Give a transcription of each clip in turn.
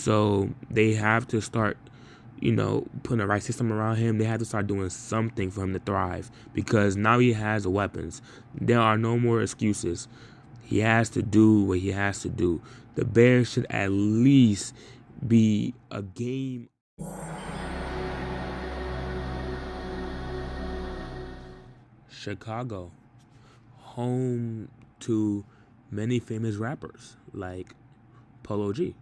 So they have to start, putting the right system around him. They have to start doing something for him to thrive because now he has the weapons. There are no more excuses. He has to do what he has to do. The Bears should at least be a game. Chicago, home to many famous rappers like Polo G,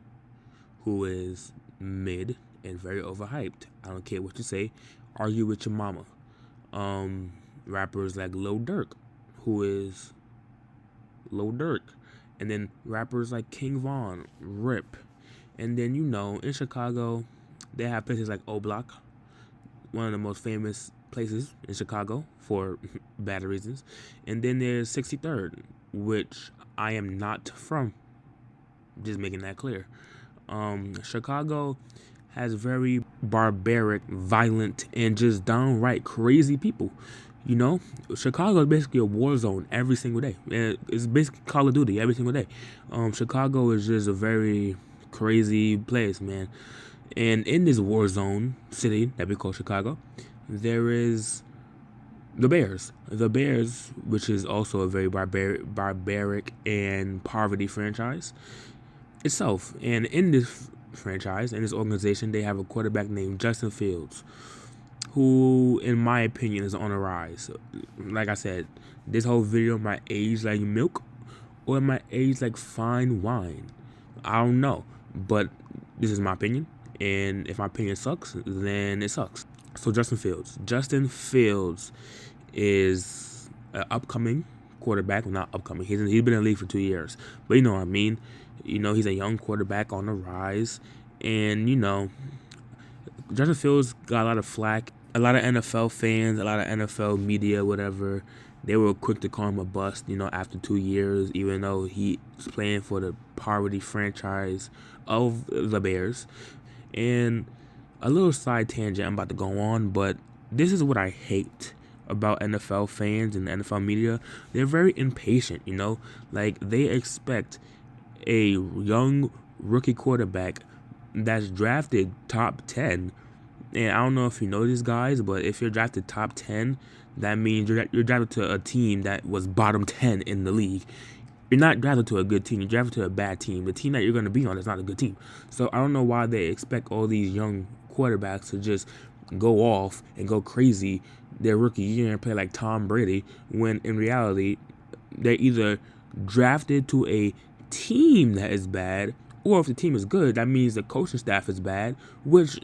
who is mid and very overhyped. I don't care what you say. Argue with your mama. Rappers like Lil Durk, who is Lil Durk. And then rappers like King Von, Rip. And then, in Chicago, they have places like O Block, one of the most famous places in Chicago for bad reasons. And then there's 63rd, which I am not from. Just making that clear. Chicago has very barbaric, violent, and just downright crazy people. Chicago is basically a war zone every single day. It's basically Call of Duty every single day. Chicago is just a very crazy place, man. And in this war zone city that we call Chicago, there is the Bears. The Bears, which is also a very barbaric and poverty franchise itself. And in this franchise, in this organization, they have a quarterback named Justin Fields, who, in my opinion, is on a rise. Like I said, this whole video might age like milk, or it might age like fine wine. I don't know, but this is my opinion, and if my opinion sucks, then it sucks. So Justin Fields is an upcoming quarterback. Well, not upcoming. He's been in the league for 2 years, but you know what I mean. He's a young quarterback on the rise, and Justin Fields got a lot of flack. A lot of NFL fans, a lot of NFL media, whatever, they were quick to call him a bust, after 2 years, even though he was playing for the poverty franchise of the Bears. And a little side tangent I'm about to go on, but this is what I hate about NFL fans and NFL media. They're very impatient, like they expect a young rookie quarterback that's drafted top 10. And I don't know if you know these guys, but if you're drafted top 10, that means you're drafted to a team that was bottom 10 in the league. You're not drafted to a good team. You're drafted to a bad team. The team that you're going to be on is not a good team. So I don't know why they expect all these young quarterbacks to just go off and go crazy their rookie year and play like Tom Brady, when in reality, they're either drafted to a team that is bad, or if the team is good, that means the coaching staff is bad, which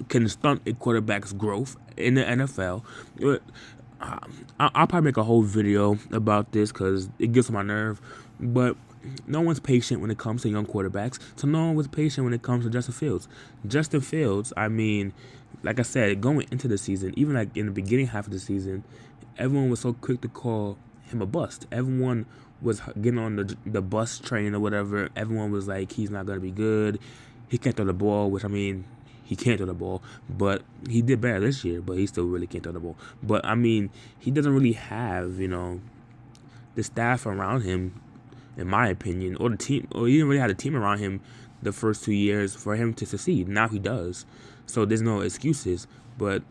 can stunt a quarterback's growth in the NFL. I'll probably make a whole video about this because it gets on my nerve. But no one's patient when it comes to young quarterbacks. So no one was patient when it comes to Justin Fields. Justin Fields, I mean, like I said, going into the season, even like in the beginning half of the season, everyone was so quick to call him a bust. Everyone was getting on the bus train or whatever. Everyone was like, he's not going to be good. He can't throw the ball, which I mean, he can't throw the ball, but he did better this year, but he still really can't throw the ball. But, I mean, he doesn't really have, the staff around him, in my opinion, or the team, or he didn't really have the team around him the first 2 years for him to succeed. Now he does. So there's no excuses. But,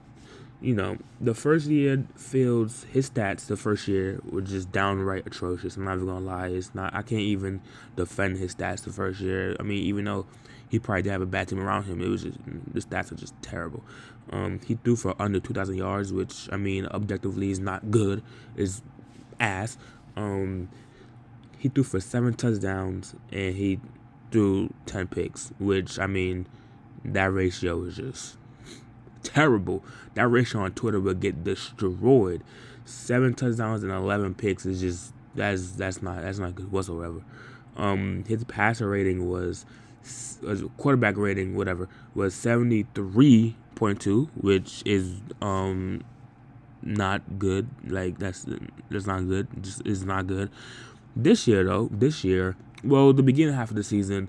the first year Fields, his stats the first year were just downright atrocious. I'm not even going to lie. I can't even defend his stats the first year. I mean, even though he probably did have a bad team around him, it was just, the stats are just terrible. He threw for under 2,000 yards, which, I mean, objectively is not good. It's ass. He threw for 7 touchdowns, and he threw 10 picks, which, I mean, that ratio is just terrible. That ratio on Twitter will get destroyed. 7 touchdowns and 11 picks is just, that's not good whatsoever. His passer rating was, quarterback rating, whatever, was 73.2, which is not good. Like that's not good. Just is not good. This year, well, the beginning half of the season,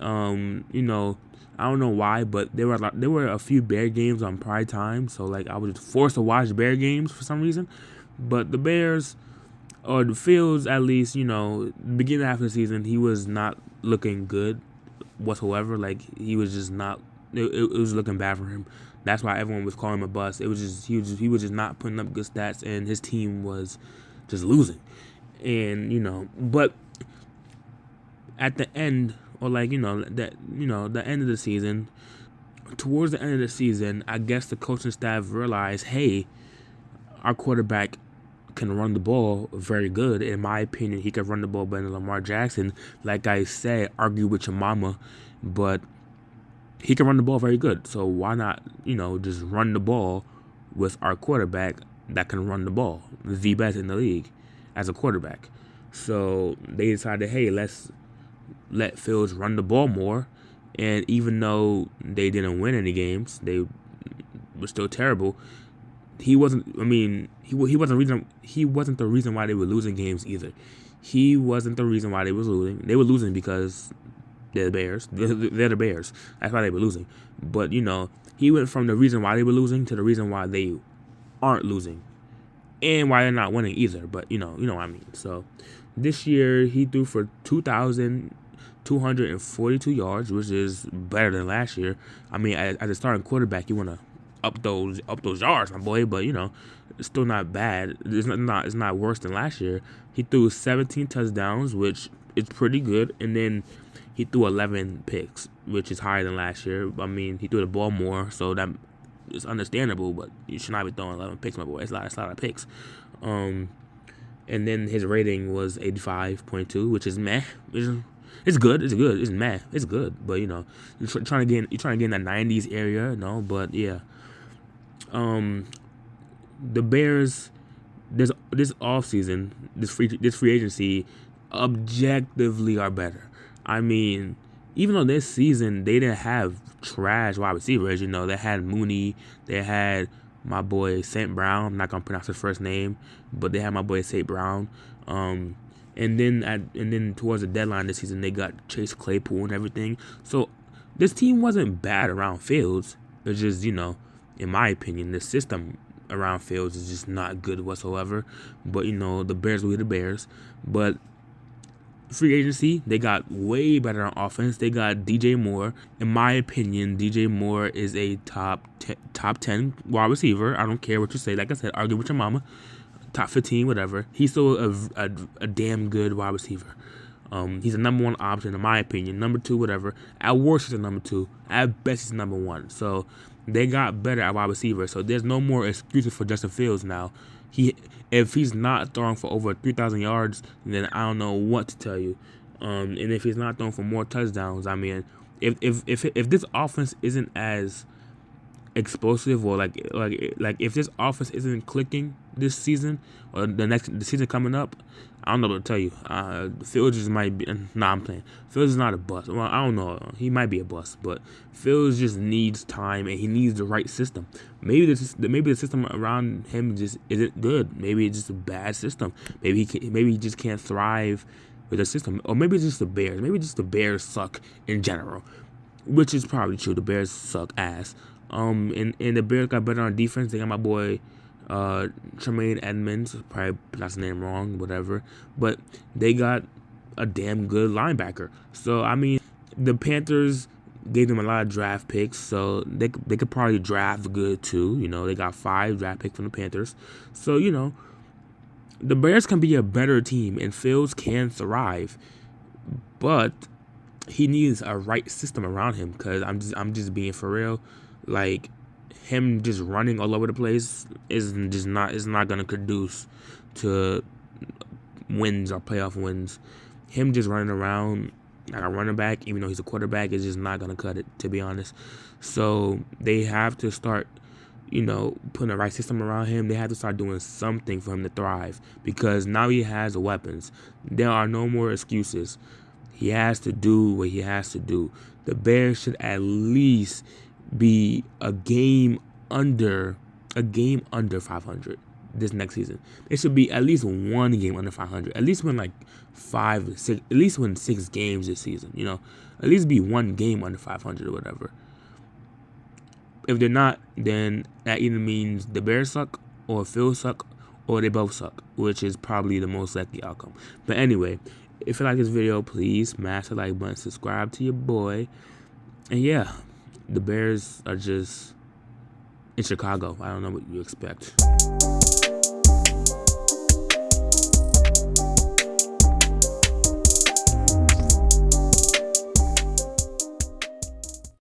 I don't know why, but there were a few Bear games on prime time, so like I was forced to watch Bear games for some reason. But the Bears, or the Fields at least, the beginning half of the season, he was not looking good. whatsoever. Like he was just not. It was looking bad for him. That's why everyone was calling him a bust. It was just he was just not putting up good stats, and his team was just losing. And but at the end, or like the end of the season, towards the end of the season, I guess the coaching staff realized, hey, our quarterback can run the ball very good. In my opinion, he can run the ball better than Lamar Jackson. Like I said, argue with your mama, but he can run the ball very good. So why not, just run the ball with our quarterback that can run the ball, the best in the league as a quarterback. So they decided, hey, let's let Fields run the ball more. And even though they didn't win any games, they were still terrible. He wasn't. I mean, he wasn't the reason why they were losing games either. He wasn't the reason why they was losing. They were losing because they're the Bears. They're the Bears. That's why they were losing. But he went from the reason why they were losing to the reason why they aren't losing, and why they're not winning either. But you know what I mean. So this year he threw for 2,242 yards, which is better than last year. I mean, as a starting quarterback, you want to up those yards, my boy. But it's still not bad. It's not worse than last year. He threw 17 touchdowns, which is pretty good, and then he threw 11 picks, which is higher than last year. I mean, he threw the ball more, so that is understandable. But you should not be throwing 11 picks, my boy. It's a lot of picks. And then his rating was 85.2, which is meh. It's good. It's good. It's meh. It's good. But you're trying to get in that 90s area, no. But yeah. The Bears this offseason, this free agency, objectively are better. I mean, even though this season they didn't have trash wide receivers, they had Mooney, they had my boy St. Brown. I'm not gonna pronounce his first name, but they had my boy St. Brown. And then towards the deadline this season, they got Chase Claypool and everything. So this team wasn't bad around Fields. It's just in my opinion, the system around Fields is just not good whatsoever. But the Bears will be the Bears. But free agency, they got way better on offense. They got DJ Moore. In my opinion, DJ Moore is a top 10 wide receiver. I don't care what you say. Like I said, argue with your mama. Top 15, whatever. He's still a damn good wide receiver. He's a number one option in my opinion. Number two, whatever. At worst, he's a number two. At best, he's number one. So they got better at wide receiver. So there's no more excuses for Justin Fields now. If he's not throwing for over 3,000 yards, then I don't know what to tell you. And if he's not throwing for more touchdowns, I mean, if this offense isn't as explosive, or like if this offense isn't clicking this season or the season coming up, I don't know what to tell you. Fields just might be. Nah, I'm playing. Fields is not a bust. Well, I don't know. He might be a bust, but Fields just needs time and he needs the right system. Maybe the system around him just isn't good. Maybe it's just a bad system. Maybe he just can't thrive with the system, or maybe it's just the Bears. Maybe just the Bears suck in general, which is probably true. The Bears suck ass. And the Bears got better on defense. They got my boy Tremaine Edmonds, probably pronounced his name wrong, whatever. But they got a damn good linebacker. So I mean, the Panthers gave them a lot of draft picks, so they could probably draft good too. They got 5 draft picks from the Panthers. So the Bears can be a better team, and Fields can thrive, but he needs a right system around him. Cause I'm just being for real. Like, him just running all over the place is not gonna conduce to wins or playoff wins. Him just running around like a running back, even though he's a quarterback, is just not gonna cut it, to be honest. So they have to start, putting the right system around him. They have to start doing something for him to thrive, because now he has the weapons. There are no more excuses. He has to do what he has to do. The Bears should at least be a game under 500 this next season. It should be at least one game under 500. At least win like 5, 6. At least win 6 games this season. At least be one game under 500 or whatever. If they're not, then that either means the Bears suck, or Phil suck, or they both suck, which is probably the most likely outcome. But anyway, If you like this video, please smash the like button, subscribe to your boy. And yeah, the Bears are just in Chicago. I don't know what you expect.